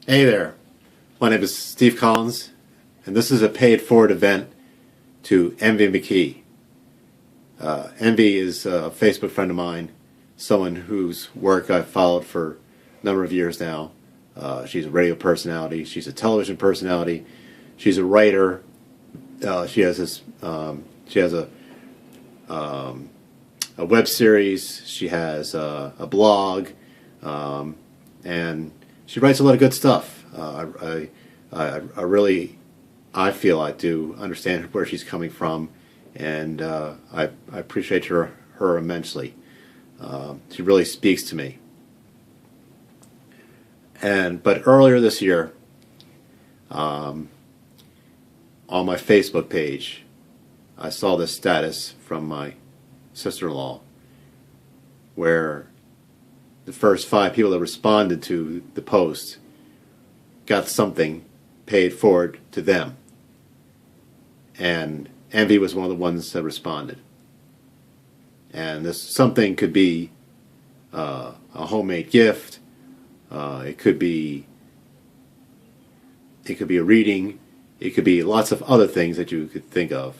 Hey there, my name is Steve Collins, and this is a paid-forward event to Envy McKee. Envy is a Facebook friend of mine, someone whose work I've followed for a number of years now. She's a radio personality, she's a television personality, she's a writer. She has a web series, she has a blog, and she writes a lot of good stuff. I feel I do understand where she's coming from, and I appreciate her immensely. She really speaks to me. But earlier this year, on my Facebook page, I saw this status from my sister-in-law where the first 5 people that responded to the post got something paid forward to them. And Envy was one of the ones that responded. And this something could be a homemade gift. It could be a reading. It could be lots of other things that you could think of,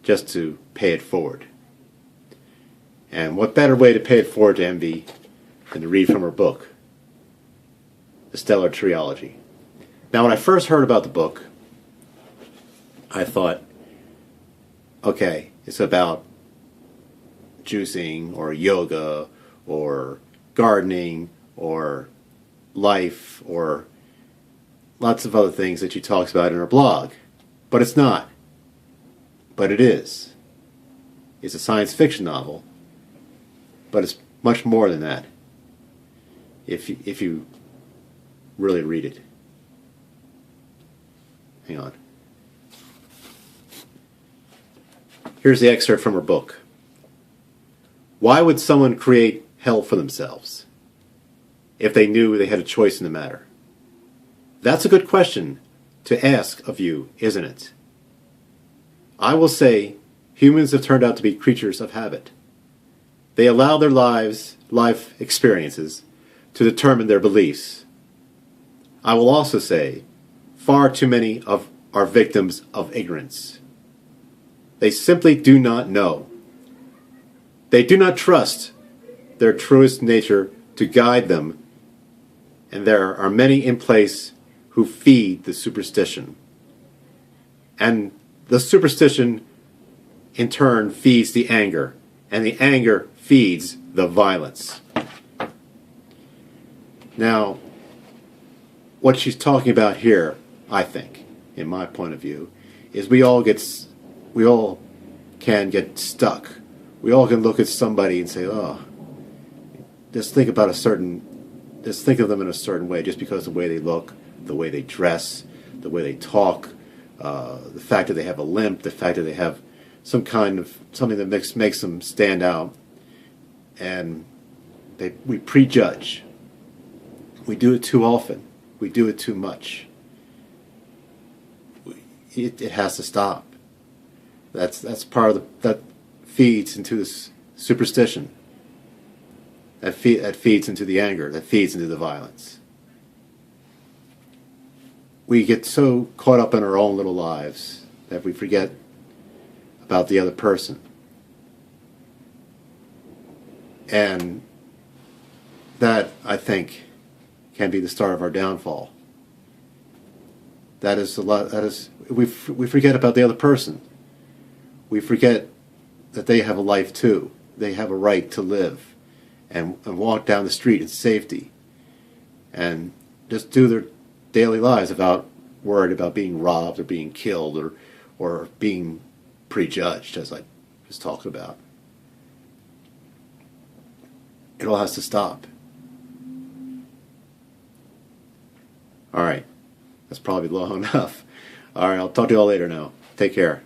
just to pay it forward. And what better way to pay it forward to Envy than to read from her book, The Stellar Trilogy. Now, when I first heard about the book, I thought, okay, it's about juicing or yoga or gardening or life or lots of other things that she talks about in her blog. But it's not. But it is. It's a science fiction novel, but it's much more than that if you really read it. Hang on. Here's the excerpt from her book. Why would someone create hell for themselves if they knew they had a choice in the matter? That's a good question to ask of you, isn't it? I will say humans have turned out to be creatures of habit. They allow their life experiences to determine their beliefs. I will also say far too many are victims of ignorance. They simply do not know. They do not trust their truest nature to guide them, and there are many in place who feed the superstition. And the superstition, in turn, feeds the anger, and the anger feeds the violence. Now, what she's talking about here, I think, in my point of view, is we all can get stuck. We all can look at somebody and say, oh, just think of them in a certain way, just because of the way they look, the way they dress, the way they talk, the fact that they have a limp, the fact that they have something that makes them stand out, and we prejudge. We do it too often. We do it too much. It has to stop. That's part of that feeds into this superstition. That feeds into the anger. That feeds into the violence. We get so caught up in our own little lives that we forget about the other person. And that, I think, can be the start of our downfall. We forget about the other person. We forget that they have a life too. They have a right to live and walk down the street in safety and just do their daily lives without worried about being robbed or being killed or being prejudged, as I was talking about. It all has to stop. All right. That's probably long enough. All right, I'll talk to you all later now. Take care.